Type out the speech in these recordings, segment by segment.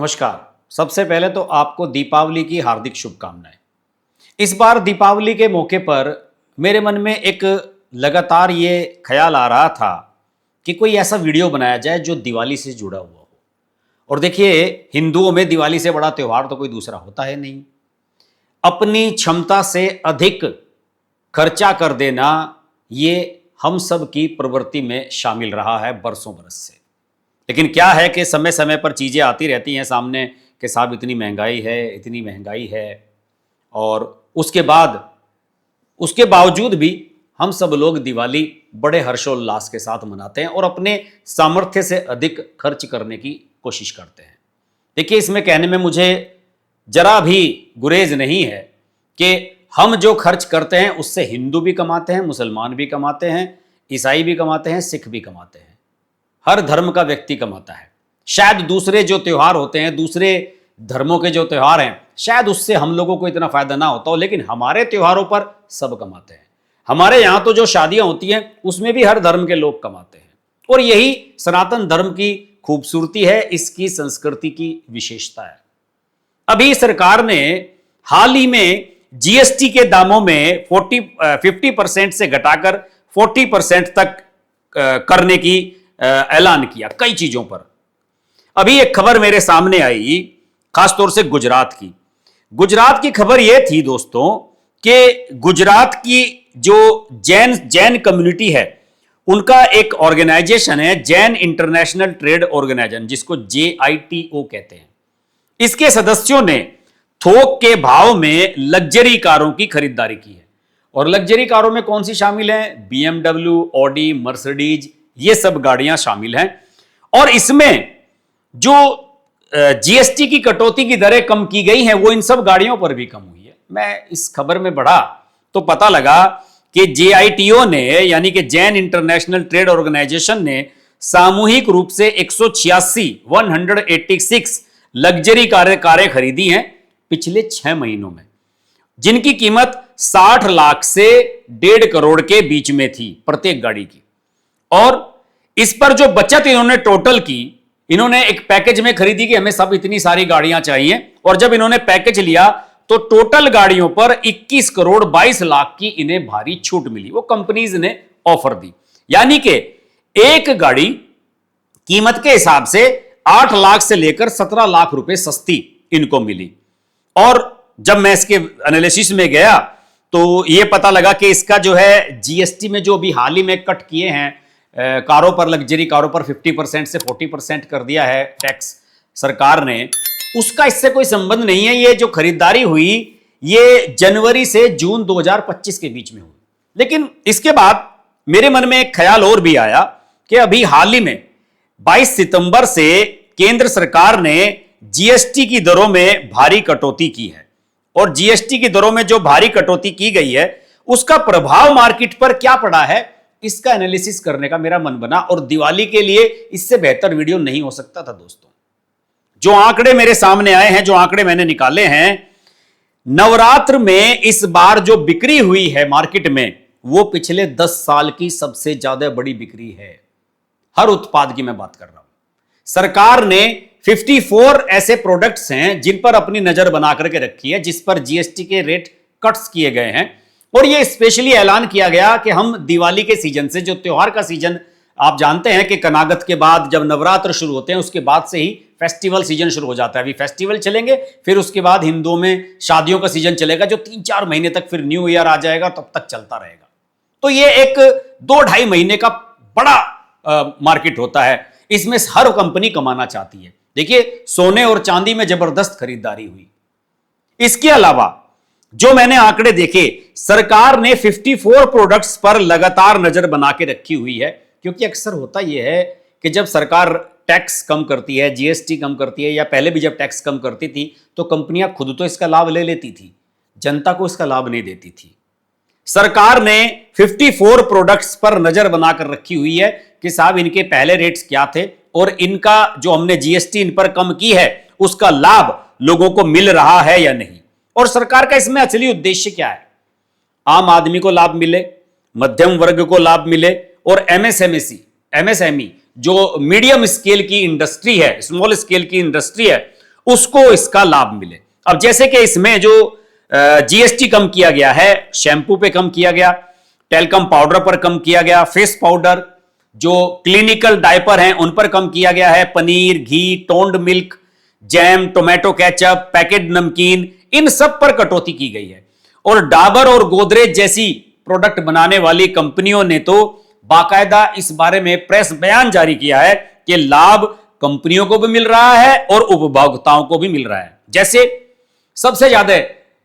नमस्कार। सबसे पहले तो आपको दीपावली की हार्दिक शुभकामनाएं। इस बार दीपावली के मौके पर मेरे मन में एक लगातार ये ख्याल आ रहा था कि कोई ऐसा वीडियो बनाया जाए जो दिवाली से जुड़ा हुआ हो। और देखिए, हिंदुओं में दिवाली से बड़ा त्यौहार तो कोई दूसरा होता है नहीं। अपनी क्षमता से अधिक खर्चा कर देना ये हम सब की प्रवृत्ति में शामिल रहा है बरसों बरस से। लेकिन क्या है कि समय समय पर चीज़ें आती रहती हैं सामने कि साहब इतनी महंगाई है और उसके बावजूद भी हम सब लोग दिवाली बड़े हर्षोल्लास के साथ मनाते हैं और अपने सामर्थ्य से अधिक खर्च करने की कोशिश करते हैं। देखिए, इसमें कहने में मुझे जरा भी गुरेज नहीं है कि हम जो खर्च करते हैं उससे हिंदू भी कमाते हैं, मुसलमान भी कमाते हैं, ईसाई भी कमाते हैं, सिख भी कमाते हैं। हर धर्म का व्यक्ति कमाता है। शायद दूसरे जो त्यौहार होते हैं, दूसरे धर्मों के जो त्यौहार हैं, शायद उससे हम लोगों को इतना फायदा ना होता हो, लेकिन हमारे त्योहारों पर सब कमाते हैं। हमारे यहाँ तो जो शादियां होती हैं उसमें भी हर धर्म के लोग कमाते हैं और यही सनातन धर्म की खूबसूरती है, इसकी संस्कृति की विशेषता है। अभी सरकार ने हाल ही में जीएसटी के दामों में 50% से घटाकर 40% तक करने की ऐलान किया कई चीजों पर। अभी एक खबर मेरे सामने आई, खासतौर से गुजरात की खबर यह थी दोस्तों कि गुजरात की जो जैन कम्युनिटी है, उनका एक ऑर्गेनाइजेशन है, जैन इंटरनेशनल ट्रेड ऑर्गेनाइजेशन, जिसको JITO कहते हैं। इसके सदस्यों ने थोक के भाव में लग्जरी कारों की खरीदारी की है। और लग्जरी कारों में कौन सी शामिल हैं? BMW, ऑडी, मर्सिडीज, ये सब गाड़ियां शामिल हैं। और इसमें जो जीएसटी की कटौती की दरें कम की गई हैं, वो इन सब गाड़ियों पर भी कम हुई है। मैं इस खबर में पढ़ा तो पता लगा कि JITO ने, यानी कि जैन इंटरनेशनल ट्रेड ऑर्गेनाइजेशन ने सामूहिक रूप से 186 लग्जरी कारें खरीदी हैं पिछले 6 महीनों में, जिनकी कीमत 60 लाख से 1.5 करोड़ के बीच में थी प्रत्येक गाड़ी की। और इस पर जो बचत इन्होंने टोटल की, इन्होंने एक पैकेज में खरीदी कि हमें सब इतनी सारी गाड़ियां चाहिए, और जब इन्होंने पैकेज लिया तो टोटल गाड़ियों पर 21 करोड़ 22 लाख की इन्हें भारी छूट मिली। वो कंपनीज ने ऑफर दी, यानी कि एक गाड़ी कीमत के हिसाब से 8 लाख से लेकर 17 लाख रुपए सस्ती इनको मिली। और जब मैं इसके एनालिसिस में गया तो यह पता लगा कि इसका जो है जीएसटी में जो भी हाल ही में कट किए हैं कारों पर, लग्जरी कारों पर 50% से 40% कर दिया है टैक्स सरकार ने, उसका इससे कोई संबंध नहीं है। ये जो खरीदारी हुई ये जनवरी से जून 2025 के बीच में हुई। लेकिन इसके बाद मेरे मन में एक ख्याल और भी आया कि अभी हाल ही में 22 सितंबर से केंद्र सरकार ने जीएसटी की दरों में भारी कटौती की है। और जीएसटी की दरों में जो भारी कटौती की गई है उसका प्रभाव मार्केट पर क्या पड़ा है, इसका एनालिसिस करने का मेरा मन बना। और दिवाली के लिए इससे बेहतर वीडियो नहीं हो सकता था दोस्तों। जो आंकड़े मेरे सामने आए हैं, जो आंकड़े मैंने निकाले हैं, नवरात्र में इस बार जो बिक्री हुई है मार्केट में, वो पिछले 10 साल की सबसे ज्यादा बड़ी बिक्री है। हर उत्पाद की मैं बात कर रहा हूं। सरकार ने 54 ऐसे प्रोडक्ट्स हैं जिन पर अपनी नजर बना करके रखी है, जिस पर जीएसटी के रेट कट्स किए गए हैं। और यह स्पेशली ऐलान किया गया कि हम दिवाली के सीजन से, जो त्योहार का सीजन आप जानते हैं कि कनागत के बाद जब नवरात्र शुरू होते हैं उसके बाद से ही फेस्टिवल सीजन शुरू हो जाता है। अभी फेस्टिवल चलेंगे, फिर उसके बाद हिंदुओं में शादियों का सीजन चलेगा जो 3-4 महीने तक, फिर न्यू ईयर आ जाएगा, तब तक चलता रहेगा। तो ये एक 2-2.5 महीने का बड़ा मार्केट होता है। इसमें हर कंपनी कमाना चाहती है। देखिए, सोने और चांदी में जबरदस्त खरीदारी हुई। इसके अलावा जो मैंने आंकड़े देखे, सरकार ने 54 प्रोडक्ट्स पर लगातार नजर बना के रखी हुई है। क्योंकि अक्सर होता यह है कि जब सरकार टैक्स कम करती है, जीएसटी कम करती है, या पहले भी जब टैक्स कम करती थी तो कंपनियां खुद तो इसका लाभ ले लेती थी, जनता को इसका लाभ नहीं देती थी। सरकार ने 54 प्रोडक्ट्स पर नजर बनाकर रखी हुई है कि साहब इनके पहले रेट्स क्या थे और इनका जो हमने जीएसटी इन पर कम की है उसका लाभ लोगों को मिल रहा है या नहीं। और सरकार का इसमें असली उद्देश्य क्या है? आम आदमी को लाभ मिले, मध्यम वर्ग को लाभ मिले, और एमएसएमई जो मीडियम स्केल की इंडस्ट्री है, स्मॉल स्केल की इंडस्ट्री है, उसको इसका लाभ मिले। अब जैसे कि इसमें जो जीएसटी कम किया गया है, शैंपू पे कम किया गया, टेल्कम पाउडर पर कम किया गया, फेस पाउडर, जो क्लिनिकल डायपर हैं उन पर कम किया गया है, paneer, ghee, toned milk, jam, tomato ketchup, packet नमकीन, इन सब पर कटौती की गई है। और डाबर और गोदरेज जैसी प्रोडक्ट बनाने वाली कंपनियों ने तो बाकायदा इस बारे में प्रेस बयान जारी किया है कि लाभ कंपनियों को भी मिल रहा है और उपभोक्ताओं को भी मिल रहा है। जैसे सबसे ज्यादा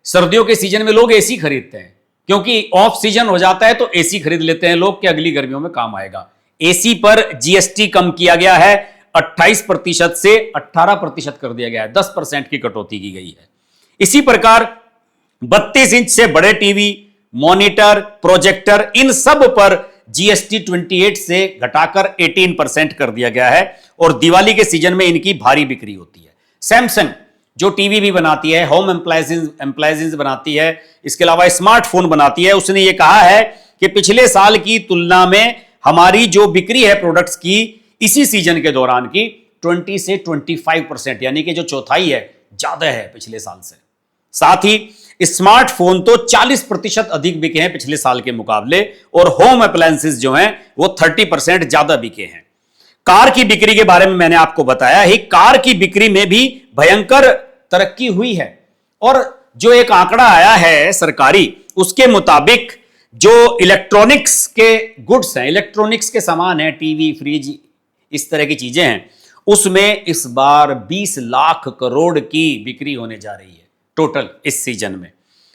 सर्दियों के सीजन में लोग एसी खरीदते हैं, क्योंकि ऑफ सीजन हो जाता है तो एसी खरीद लेते हैं लोग कि अगली गर्मियों में काम आएगा। एसी पर जीएसटी कम किया गया है, 28% से 18% कर दिया गया है, 10% की कटौती की गई है। इसी प्रकार 32 इंच से बड़े टीवी, मॉनिटर, प्रोजेक्टर, इन सब पर जीएसटी 28 से घटाकर 18% कर दिया गया है और दिवाली के सीजन में इनकी भारी बिक्री होती है। सैमसंग जो टीवी भी बनाती है, होम एप्लायंसेस बनाती है, इसके अलावा स्मार्टफोन बनाती है, उसने ये कहा है कि पिछले साल की तुलना में हमारी जो बिक्री है प्रोडक्ट्स की इसी सीजन के दौरान की 20 से 25%, यानी कि जो चौथाई है ज्यादा है पिछले साल से। साथ ही स्मार्टफोन तो 40% अधिक बिके हैं पिछले साल के मुकाबले और होम अप्लायंसेस जो हैं वो 30% ज्यादा बिके हैं। कार की बिक्री के बारे में मैंने आपको बताया ही, कार की बिक्री में भी भयंकर तरक्की हुई है और जो एक आंकड़ा आया है सरकारी, उसके मुताबिक जो इलेक्ट्रॉनिक्स के गुड्स हैं, इलेक्ट्रॉनिक्स के सामान हैं, टीवी, फ्रिज, इस तरह की चीजें हैं, उसमें इस बार 20 लाख करोड़ की बिक्री होने जा रही है टोटल इस सीजन में।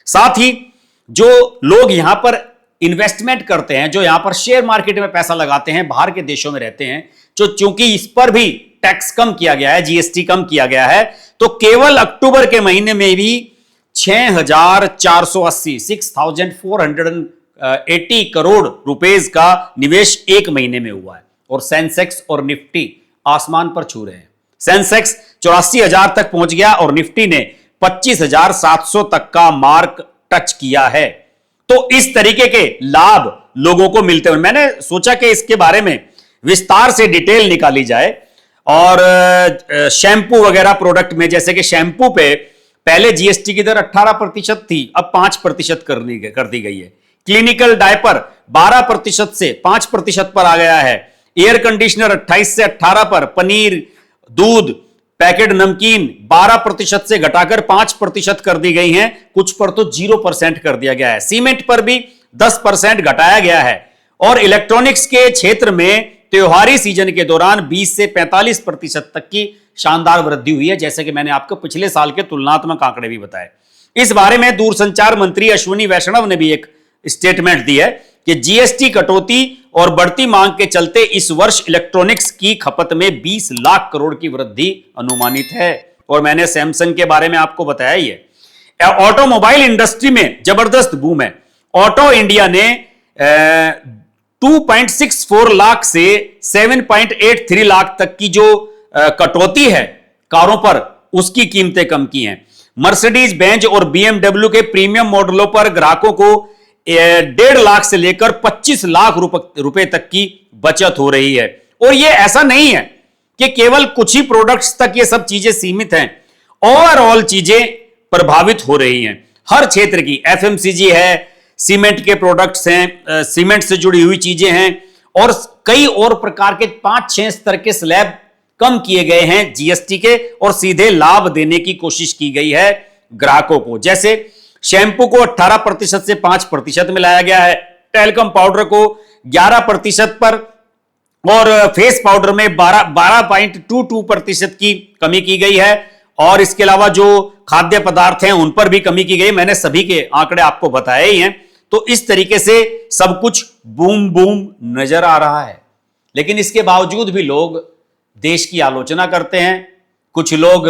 साथ ही जो लोग यहां पर इन्वेस्टमेंट करते हैं, जो यहां पर शेयर मार्केट में पैसा लगाते हैं, बाहर के देशों में रहते हैं, जो चूंकि इस पर भी टैक्स कम किया गया है, जीएसटी कम किया गया है, तो केवल अक्टूबर के महीने में भी 6,480 करोड़ रुपएस का निवेश एक महीने में हुआ है और सेंसेक्स और निफ्टी आसमान पर छू रहे हैं। सेंसेक्स 84,000 तक पहुंच गया और निफ्टी ने 25,700 तक का मार्क टच किया है। तो इस तरीके के लाभ लोगों को मिलते हुए मैंने सोचा कि इसके बारे में विस्तार से डिटेल निकाली जाए। और शैंपू वगैरह प्रोडक्ट में, जैसे कि शैंपू पे पहले जीएसटी की दर 18% थी, अब 5% कर दी गई है। क्लिनिकल डायपर 12% से 5% पर आ गया है। एयर कंडीशनर 28 से 18 पर, पनीर, दूध, पैकेट नमकीन 12% से घटाकर 5% कर दी गई हैं, कुछ पर तो 0% कर दिया गया है। सीमेंट पर भी 10% घटाया गया है और इलेक्ट्रॉनिक्स के क्षेत्र में त्योहारी सीजन के दौरान 20 से 45% तक की शानदार वृद्धि हुई है, जैसे कि मैंने आपको पिछले साल के तुलनात्मक आंकड़े भी बताए। इस बारे में दूरसंचार मंत्री अश्विनी वैष्णव ने भी एक स्टेटमेंट दी है कि जीएसटी कटौती और बढ़ती मांग के चलते इस वर्ष इलेक्ट्रॉनिक्स की खपत में 20 लाख करोड़ की वृद्धि अनुमानित है। और मैंने सैमसंग के बारे में आपको बताया ही है। ऑटोमोबाइल इंडस्ट्री में जबरदस्त बूम है। ऑटो इंडिया ने 2.64 लाख से 7.83 लाख तक की जो कटौती है कारों पर, उसकी कीमतें कम की हैं। मर्सिडीज बेंज और बीएमडब्ल्यू के प्रीमियम मॉडलों पर ग्राहकों को 1.5 लाख से लेकर 25 लाख रुपए तक की बचत हो रही है। और यह ऐसा नहीं है कि केवल कुछ ही प्रोडक्ट्स तक ये सब चीजें सीमित हैं, ओवरऑल चीजें प्रभावित हो रही हैं। हर क्षेत्र की एफएमसीजी है, सीमेंट के प्रोडक्ट्स हैं, सीमेंट से जुड़ी हुई चीजें हैं और कई और प्रकार के 5-6 स्तर के स्लैब कम किए गए हैं जीएसटी के और सीधे लाभ देने की कोशिश की गई है ग्राहकों को। जैसे शैंपू को 18% से 5% में लाया गया है, टेल्कम पाउडर को 11% पर और फेस पाउडर में 12.22% की कमी की गई है। और इसके अलावा जो खाद्य पदार्थ हैं उन पर भी कमी की गई। मैंने सभी के आंकड़े आपको बताए ही हैं। तो इस तरीके से सब कुछ बूम बूम नजर आ रहा है, लेकिन इसके बावजूद भी लोग देश की आलोचना करते हैं। कुछ लोग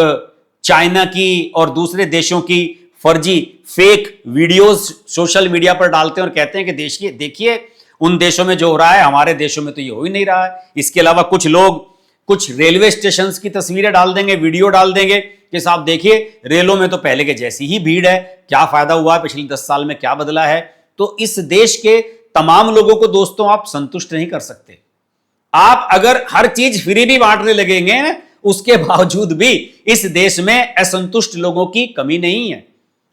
चाइना की और दूसरे देशों की फर्जी फेक वीडियोस सोशल मीडिया पर डालते हैं और कहते हैं कि देखिए उन देशों में जो हो रहा है हमारे देशों में तो ये हो ही नहीं रहा है। इसके अलावा कुछ लोग कुछ रेलवे स्टेशन की तस्वीरें डाल देंगे, वीडियो डाल देंगे कि साहब देखिए रेलों में तो पहले के जैसी ही भीड़ है, क्या फायदा हुआ है, पिछले 10 साल में क्या बदला है। तो इस देश के तमाम लोगों को दोस्तों आप संतुष्ट नहीं कर सकते। आप अगर हर चीज फ्री भी बांटने लगेंगे उसके बावजूद भी इस देश में असंतुष्ट लोगों की कमी नहीं है।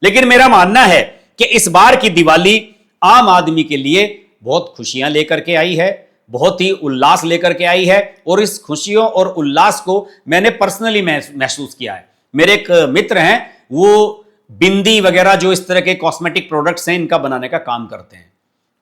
लेकिन मेरा मानना है कि इस बार की दिवाली आम आदमी के लिए बहुत खुशियां लेकर के आई है, बहुत ही उल्लास लेकर के आई है, और इस खुशियों और उल्लास को मैंने पर्सनली महसूस किया है। मेरे एक मित्र हैं, वो बिंदी वगैरह जो इस तरह के कॉस्मेटिक प्रोडक्ट्स हैं इनका बनाने का काम करते हैं।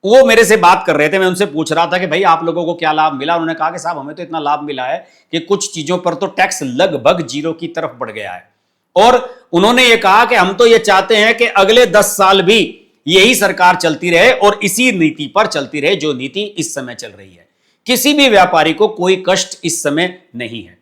वो मेरे से बात कर रहे थे, मैं उनसे पूछ रहा था कि भाई आप लोगों को क्या लाभ मिला। उन्होंने कहा कि साहब हमें तो इतना लाभ मिला है कि कुछ चीजों पर तो टैक्स लगभग जीरो की तरफ बढ़ गया है। और उन्होंने ये कहा कि हम तो ये चाहते हैं कि अगले 10 साल भी यही सरकार चलती रहे और इसी नीति पर चलती रहे जो नीति इस समय चल रही है। किसी भी व्यापारी को कोई कष्ट इस समय नहीं है।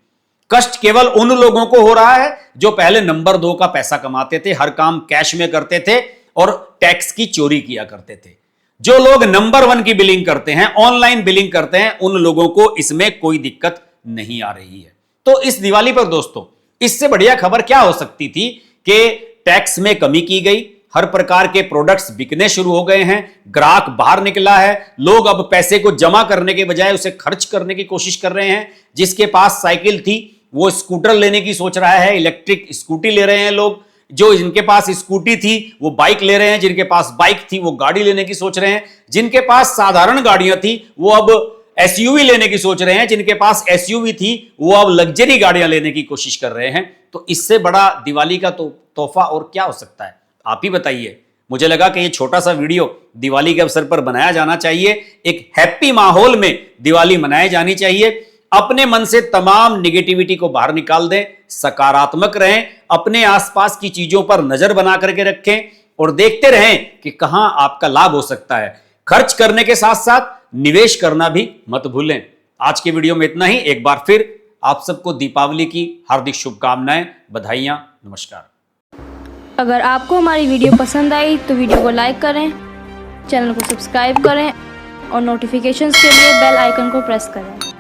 कष्ट केवल उन लोगों को हो रहा है जो पहले नंबर 2 का पैसा कमाते थे, हर काम कैश में करते थे और टैक्स की चोरी किया करते थे। जो लोग नंबर 1 की बिलिंग करते हैं, ऑनलाइन बिलिंग करते हैं, उन लोगों को इसमें कोई दिक्कत नहीं आ रही है। तो इस दिवाली पर दोस्तों इससे बढ़िया खबर क्या हो सकती थी कि टैक्स में कमी की गई, हर प्रकार के प्रोडक्ट्स बिकने शुरू हो गए हैं, ग्राहक बाहर निकला है, लोग अब पैसे को जमा करने के बजाय उसे खर्च करने की कोशिश कर रहे हैं। जिसके पास साइकिल थी वो स्कूटर लेने की सोच रहा है, इलेक्ट्रिक स्कूटी ले रहे हैं लोग। जो जिनके पास स्कूटी थी वो बाइक ले रहे हैं, जिनके पास बाइक थी वो गाड़ी लेने की सोच रहे हैं, जिनके पास साधारण गाड़ियां थी वो अब एसयूवी लेने की सोच रहे हैं, जिनके पास एसयूवी थी वो अब लग्जरी गाड़ियां लेने की कोशिश कर रहे हैं। तो इससे बड़ा दिवाली का तोहफा और क्या हो सकता है, आप ही बताइए। मुझे लगा कि ये छोटा सा वीडियो दिवाली के अवसर पर बनाया जाना चाहिए। एक हैप्पी माहौल में दिवाली मनाई जानी चाहिए। अपने मन से तमाम निगेटिविटी को बाहर निकाल दें, सकारात्मक रहें, अपने आसपास की चीजों पर नजर बना करके रखें और देखते रहें कि कहां आपका लाभ हो सकता है। खर्च करने के साथ साथ निवेश करना भी मत भूलें। आज के वीडियो में इतना ही। एक बार फिर आप सबको दीपावली की हार्दिक शुभकामनाएं, बधाइयां, नमस्कार। अगर आपको हमारी वीडियो पसंद आई तो वीडियो को लाइक करें, चैनल को सब्सक्राइब करें और नोटिफिकेशंस के लिए बेल आइकन को प्रेस करें।